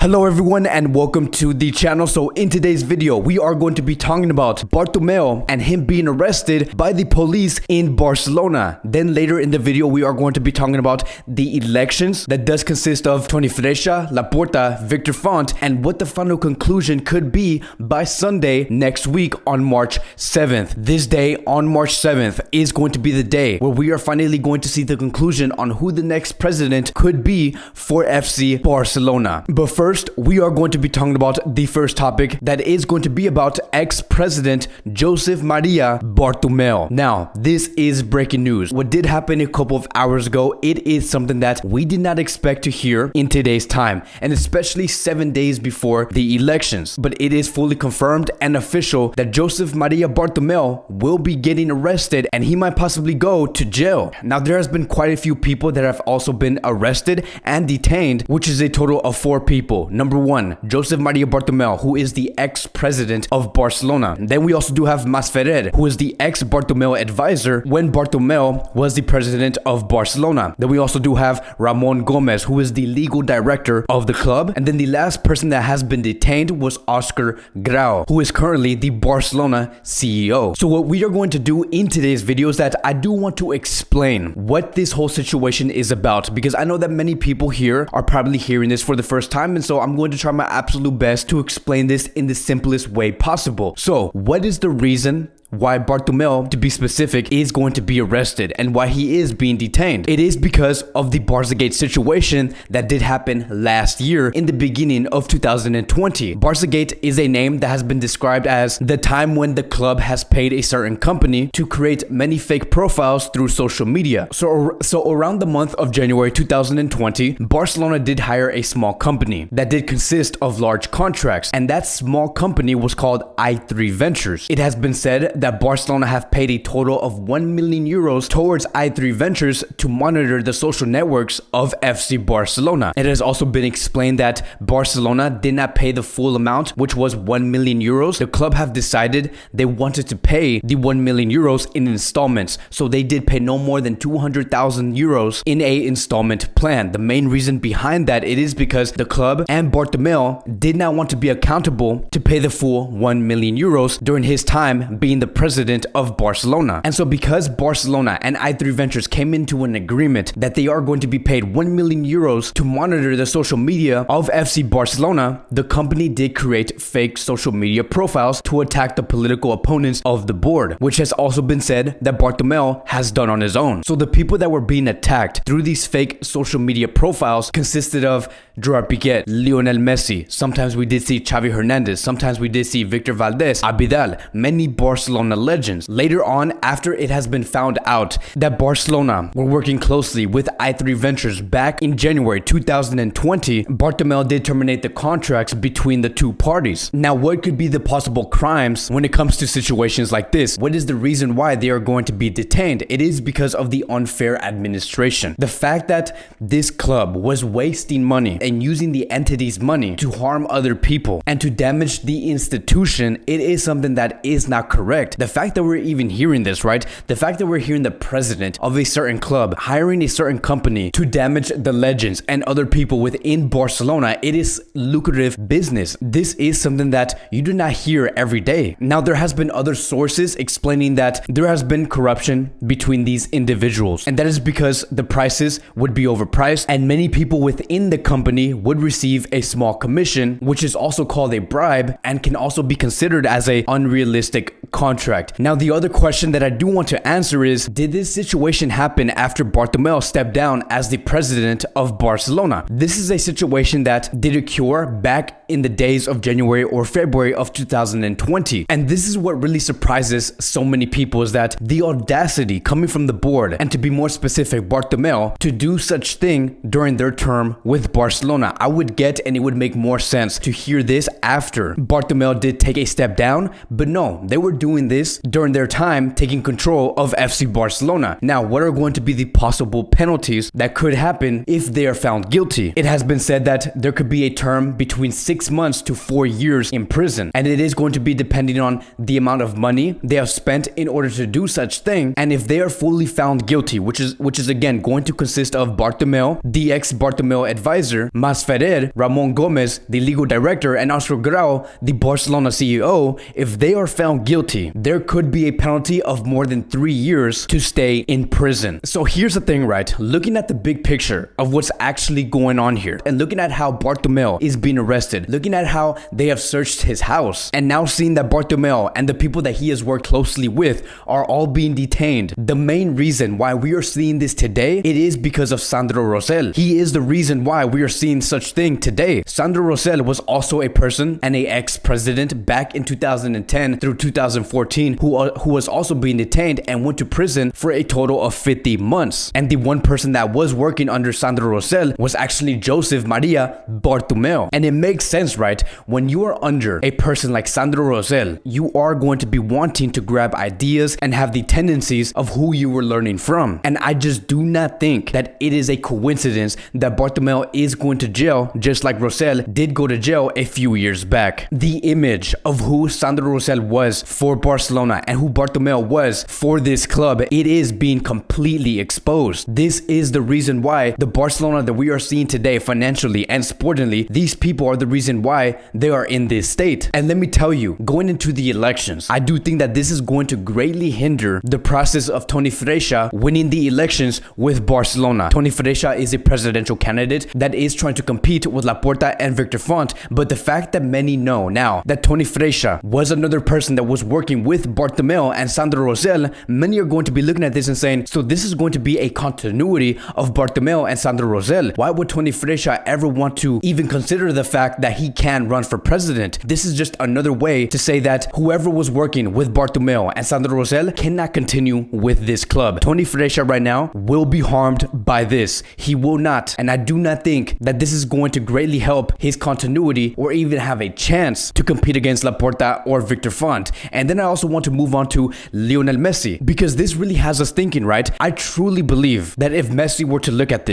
Hello everyone and welcome to the channel. So in today's video we are going to be talking about Bartomeu and him being arrested by the police in Barcelona. Then later in the video we are going to be talking about the elections that does consist of Tony Fresha, Laporta Vs Font, and what the final conclusion could be by Sunday next week on March 7th. This day on March 7th is going to be the day where we are finally going to see the conclusion on who the next president could be for FC Barcelona. But first, we are going to be talking about the first topic that is going to be about ex-president Josep Bartomeu. Now, this is breaking news. What did happen a couple of hours ago, it is something that we did not expect to hear in today's time, and especially 7 days before the elections. But it is fully confirmed and official that Josep Bartomeu will be getting arrested and he might possibly go to jail. Now, there has been quite a few people that have also been arrested and detained, which is a total of 4 people. Number 1, Josep Bartomeu, who is the ex-president of Barcelona. Then we also do have Masferrer, who is the ex-Bartomeu advisor when Bartomeu was the president of Barcelona. Then we also do have Ramon Gomez, who is the legal director of the club. And then the last person that has been detained was Oscar Grau, who is currently the Barcelona CEO. So what we are going to do in today's video is that I do want to explain what this whole situation is about, because I know that many people here are probably hearing this for the first time, and so I'm going to try my absolute best to explain this in the simplest way possible. So what is the reason why Bartomeu, to be specific, is going to be arrested and why he is being detained? It is because of the Barca Gate situation that did happen last year in the beginning of 2020. Barca Gate is a name that has been described as the time when the club has paid a certain company to create many fake profiles through social media. So around the month of January 2020, Barcelona did hire a small company that did consist of large contracts, and that small company was called i3 Ventures. It has been said that Barcelona have paid a total of 1 million euros towards i3 Ventures to monitor the social networks of FC Barcelona. It has also been explained that Barcelona did not pay the full amount, which was 1 million euros. The club have decided they wanted to pay the 1 million euros in installments, so they did pay no more than 200,000 euros in a installment plan. The main reason behind that, it is because the club and Bartomeu did not want to be accountable to pay the full 1 million euros during his time being the president of Barcelona. And so because Barcelona and i3 Ventures came into an agreement that they are going to be paid 1 million euros to monitor the social media of FC Barcelona, the company did create fake social media profiles to attack the political opponents of the board, which has also been said that Bartomeu has done on his own. So the people that were being attacked through these fake social media profiles consisted of Pique, Lionel Messi, sometimes we did see Xavi Hernandez, sometimes we did see Victor Valdez, Abidal, many Barcelona legends. Later on, after it has been found out that Barcelona were working closely with i3 Ventures back in January 2020, Bartomeu did terminate the contracts between the two parties. Now, what could be the possible crimes when it comes to situations like this? What is the reason why they are going to be detained? It is because of the unfair administration. The fact that this club was wasting money and using the entity's money to harm other people and to damage the institution, it is something that is not correct. The fact that we're even hearing this, right? The fact that we're hearing the president of a certain club hiring a certain company to damage the legends and other people within Barcelona, it is lucrative business. This is something that you do not hear every day. Now, there has been other sources explaining that there has been corruption between these individuals, and that is because the prices would be overpriced and many people within the company would receive a small commission, which is also called a bribe and can also be considered as a unrealistic contract. Now, the other question that I do want to answer is, did this situation happen after Bartomeu stepped down as the president of Barcelona? This is a situation that did occur back in the days of January or February of 2020. And this is what really surprises so many people, is that the audacity coming from the board, and to be more specific, Bartomeu, to do such thing during their term with Barcelona. I would get, and it would make more sense to hear this after Bartomeu did take a step down, but no, they were doing doing this during their time taking control of FC Barcelona. Now, what are going to be the possible penalties that could happen if they are found guilty? It has been said that there could be a term between 6 months to 4 years in prison, and it is going to be depending on the amount of money they have spent in order to do such thing, and if they are fully found guilty, which is again going to consist of Bartomeu, the ex-Bartomeu advisor, Mas Ferrer, Ramon Gomez, the legal director, and Oscar Grau, the Barcelona CEO. If they are found guilty, there could be a penalty of more than 3 years to stay in prison. So here's the thing, right? Looking at the big picture of what's actually going on here, and looking at how Bartomeu is being arrested, looking at how they have searched his house, and now seeing that Bartomeu and the people that he has worked closely with are all being detained. The main reason why we are seeing this today, it is because of Sandro Rosell. He is the reason why we are seeing such thing today. Sandro Rosell was also a person and a ex-president back in 2010 through 2014 who was also being detained and went to prison for a total of 50 months. And the one person that was working under Sandro Rosell was actually Josep Bartomeu. And it makes sense, right? When you are under a person like Sandro Rosell, you are going to be wanting to grab ideas and have the tendencies of who you were learning from. And I just do not think that it is a coincidence that Bartomeu is going to jail just like Rosell did go to jail a few years back. The image of who Sandro Rosell was for Barcelona and who Bartomeu was for this club, it is being completely exposed. This is the reason why the Barcelona that we are seeing today financially and sportingly, these people are the reason why they are in this state. And let me tell you, going into the elections, I do think that this is going to greatly hinder the process of Tony Fresha winning the elections with Barcelona. Tony Fresha is a presidential candidate that is trying to compete with Laporta and Victor Font, but the fact that many know now that Tony Fresha was another person that was working with Bartomeu and Sandro Rosell, many are going to be looking at this and saying, so this is going to be a continuity of Bartomeu and Sandro Rosell. Why would Tony Fresha ever want to even consider the fact that he can run for president? This is just another way to say that whoever was working with Bartomeu and Sandro Rosell cannot continue with this club. Tony Fresha right now will be harmed by this. He will not. And I do not think that this is going to greatly help his continuity or even have a chance to compete against Laporta or Victor Font. And then I also want to move on to Lionel Messi, because this really has us thinking, right? I truly believe that if Messi were to look at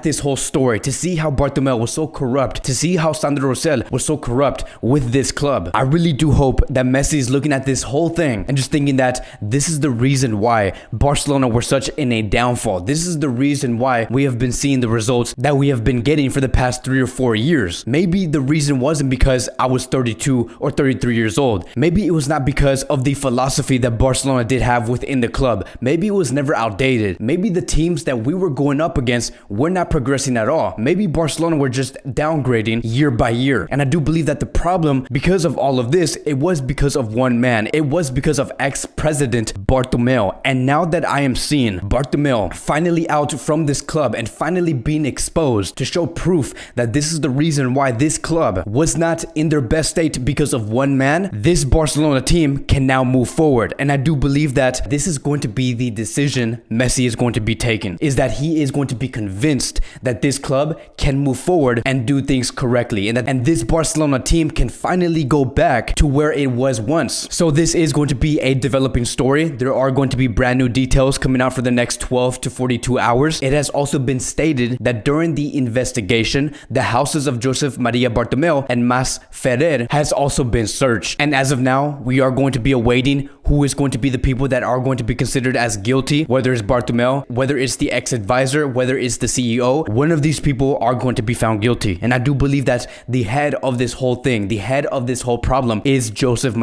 this whole story, to see how Bartomeu was so corrupt, to see how Sandro Rosell was so corrupt with this club, I really do hope that Messi is looking at this whole thing and just thinking that this is the reason why Barcelona were such in a downfall. This is the reason why we have been seeing the results that we have been getting for the past 3 or 4 years. Maybe the reason wasn't because I was 32 or 33 years old. Maybe it was not because of the philosophy that Barcelona did have within the club. Maybe it was never outdated. Maybe the teams that we were going up against were not progressing at all. Maybe Barcelona were just downgrading year by year. And I do believe that the problem, because of all of this, it was because of one man. It was because of ex-president Bartomeu. And now that I am seeing Bartomeu finally out from this club and finally being exposed to show proof that this is the reason why this club was not in their best state because of one man, this Barcelona team can now move forward. And I do believe that this is going to be the decision Messi is going to be taking, is that he is going to be convinced that this club can move forward and do things correctly, and this Barcelona team can finally go back to where it was once. So this is going to be a developing story. There are going to be brand new details coming out for the next 12 to 42 hours. It has also been stated that during the investigation, the houses of Josep Bartomeu and Mas Ferrer has also been searched. And as of now, we are going to be awaiting who is going to be the people that are going to be considered as guilty, whether it's Bartomeu, whether it's the ex-advisor, whether it's the CEO. One of these people are going to be found guilty. And I do believe that the head of this whole thing, the head of this whole problem is Josep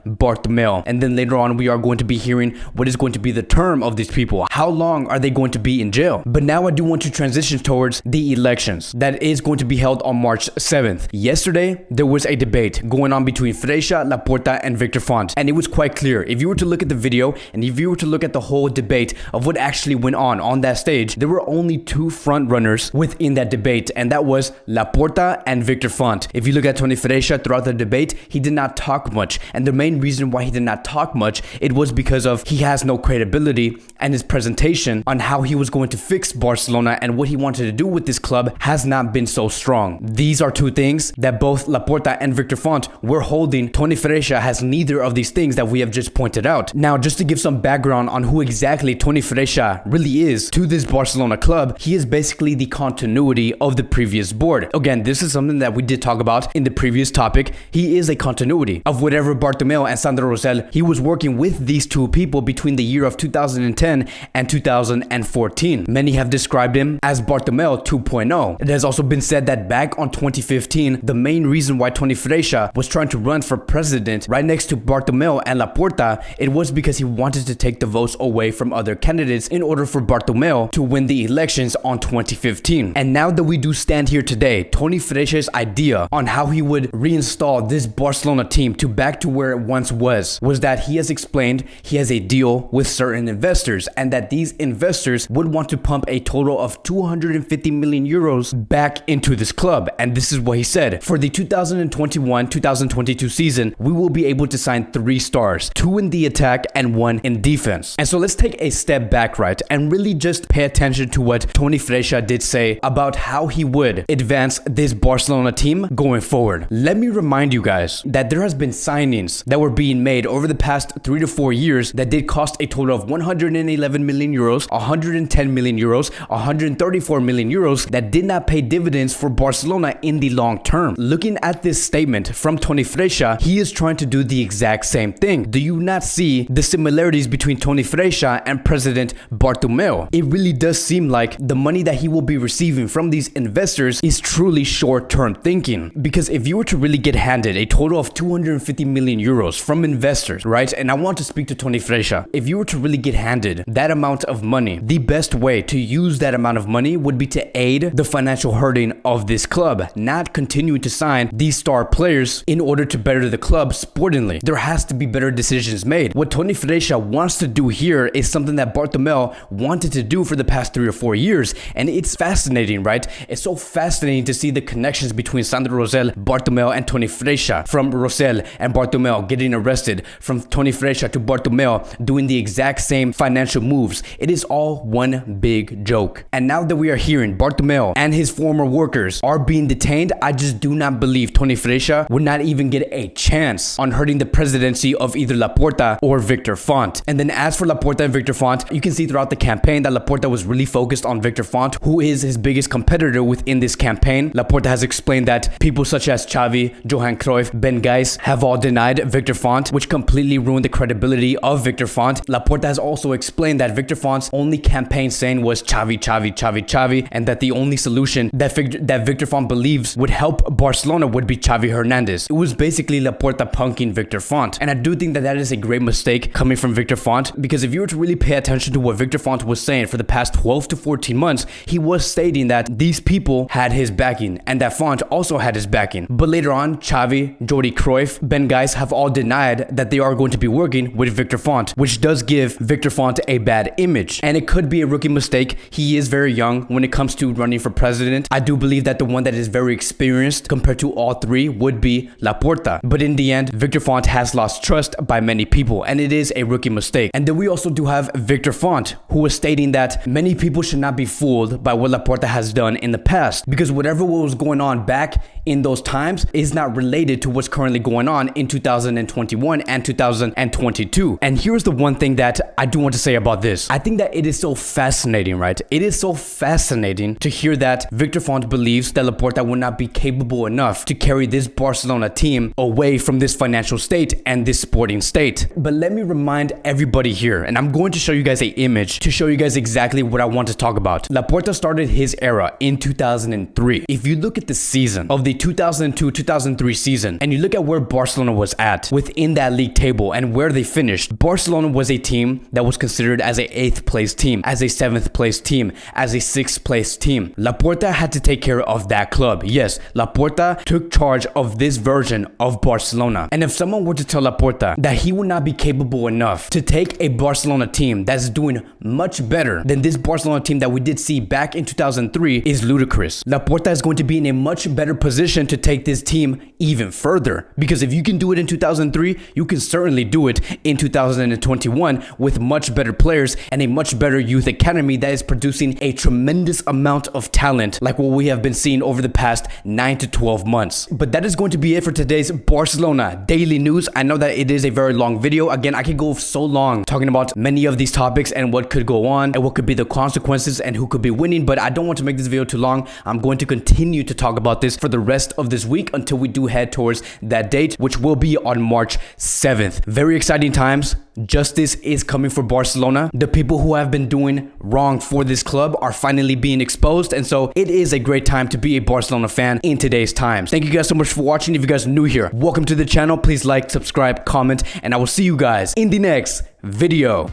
Bartomeu. And then later on, we are going to be hearing what is going to be the term of these people. How long are they going to be in jail? But now I do want to transition towards the elections that is going to be held on March 7th. Yesterday, there was a debate going on between Fresha, Laporta, and Victor Font. And it was quite clear. If you were to look at the video and if you were to look at the whole debate of what actually went on that stage, there were only two front runners within that debate, and that was Laporta and Victor Font. If you look at Tony Fernandes throughout the debate, he did not talk much. And the main reason why he did not talk much, it was because of he has no credibility, and his presentation on how he was going to fix Barcelona and what he wanted to do with this club has not been so strong. These are two things that both Laporta and Victor Font were holding. Tony Fernandes has neither of of these things that we have just pointed out. Now, just to give some background on who exactly Tony Fresha really is to this Barcelona club, he is basically the continuity of the previous board. Again, this is something that we did talk about in the previous topic. He is a continuity of whatever Bartomeu and Sandro Rosell, he was working with these two people between the year of 2010 and 2014. Many have described him as Bartomeu 2.0. It has also been said that back on 2015, the main reason why Tony Fernandes was trying to run for president right next to Bartomeu and Laporta, it was because he wanted to take the votes away from other candidates in order for Bartomeu to win the elections on 2015. And now that we do stand here today, Tony Fernandes' idea on how he would reinstall this Barcelona team to back to where it once was that he has explained he has a deal with certain investors, and that these investors would want to pump a total of 250 million euros back into this club. And this is what he said: for the 2021-2022 season, we will be able to sign 3 stars, 2 in the attack and 1 in defense. And so let's take a step back, right, and really just pay attention to what Tony Fresha did say about how he would advance this Barcelona team going forward. Let me remind you guys that there has been signings that were being made over the past 3 to 4 years that did cost a total of 111 million euros, 110 million euros, 134 million euros that did not pay dividends for Barcelona in the long term. Looking at this statement from Tony Fresha, he is trying to do the exact same thing. Do you not see the similarities between Tony Fresha and President Bartomeu? It really does seem like the money that he will be receiving from these investors is truly short-term thinking. Because if you were to really get handed a total of 250 million euros from investors, right? And I want to speak to Tony Fresha. If you were to really get handed that amount of money, the best way to use that amount of money would be to aid the financial hurting of this club, not continuing to sign these star players in order to better the club sportingly. There has to be better decisions made. What Tony Fresha wants to do here is something that Bartomeu wanted to do for the past 3 or 4 years, and it's fascinating, right? It's so fascinating to see the connections between Sandro Rosell, Bartomeu, and Tony Fresha, from Rosell and Bartomeu getting arrested, from Tony Fresha to Bartomeu doing the exact same financial moves. It is all one big joke. And now that we are hearing Bartomeu and his former workers are being detained, I just do not believe Tony Fresha would not even get a chance on hurting the presidency of either Laporta or Victor Font. And then as for Laporta and Victor Font, you can see throughout the campaign that Laporta was really focused on Victor Font, who is his biggest competitor within this campaign. Laporta has explained that people such as Xavi, Johan Cruyff, Ben Gijs have all denied Victor Font, which completely ruined the credibility of Victor Font. Laporta has also explained that Victor Font's only campaign saying was Xavi, Xavi, Xavi, Xavi, and that the only solution that Victor Font believes would help Barcelona would be Xavi Hernandez. It was basically Laporta punking Victor Font. And I do think that that is a great mistake coming from Victor Font, because if you were to really pay attention to what Victor Font was saying for the past 12 to 14 months, he was stating that these people had his backing and that Font also had his backing. But later on, Xavi, Jordi Cruyff, Ben Gijs have all denied that they are going to be working with Victor Font, which does give Victor Font a bad image. And it could be a rookie mistake. He is very young when it comes to running for president. I do believe that the one that is very experienced compared to all three would be Laporta. But in the end, Victor Font has lost trust by many people, and it is a rookie mistake. And then we also do have Victor Font, who was stating that many people should not be fooled by what Laporta has done in the past, because whatever was going on back in those times is not related to what's currently going on in 2021 and 2022. And here's the one thing that I do want to say about this. I think that it is so fascinating, right? It is so fascinating to hear that Victor Font believes that Laporta will not be capable enough to carry this Barcelona team away from this financial state and this sporting state. But let me remind everybody here, and I'm going to show you guys an image to show you guys exactly what I want to talk about. Laporta started his era in 2003. If you look at the season of the 2002-2003 season, and you look at where Barcelona was at within that league table and where they finished, Barcelona was a team that was considered as a 8th place team, as a 7th place team, as a 6th place team. Laporta had to take care of that club. Yes, Laporta took charge of this version of Barcelona. And if someone were to tell Laporta that he would not be capable enough to take a Barcelona team that's doing much better than this Barcelona team that we did see back in 2003, is ludicrous. Laporta is going to be in a much better position to take this team even further, because if you can do it in 2003, you can certainly do it in 2021 with much better players and a much better youth academy that is producing a tremendous amount of talent, like what we have been seeing over the past 9 to 12 months. But that is going to be it for today's Barcelona Daily News. I know that it is a very long video. Again, I could go so long talking about many of these topics and what could go on and what could be the consequences and who could be winning, but I don't want to make this video too long. I'm going to continue to talk about this for the rest of this week until we do head towards that date, which will be on March 7th. Very exciting times. Justice is coming for Barcelona. The people who have been doing wrong for this club are finally being exposed, and so it is a great time to be a Barcelona fan in today's times. Thank you guys so much for watching. If you guys are new here, welcome to the channel. Please like, subscribe, comment, and I will see you guys in the next video.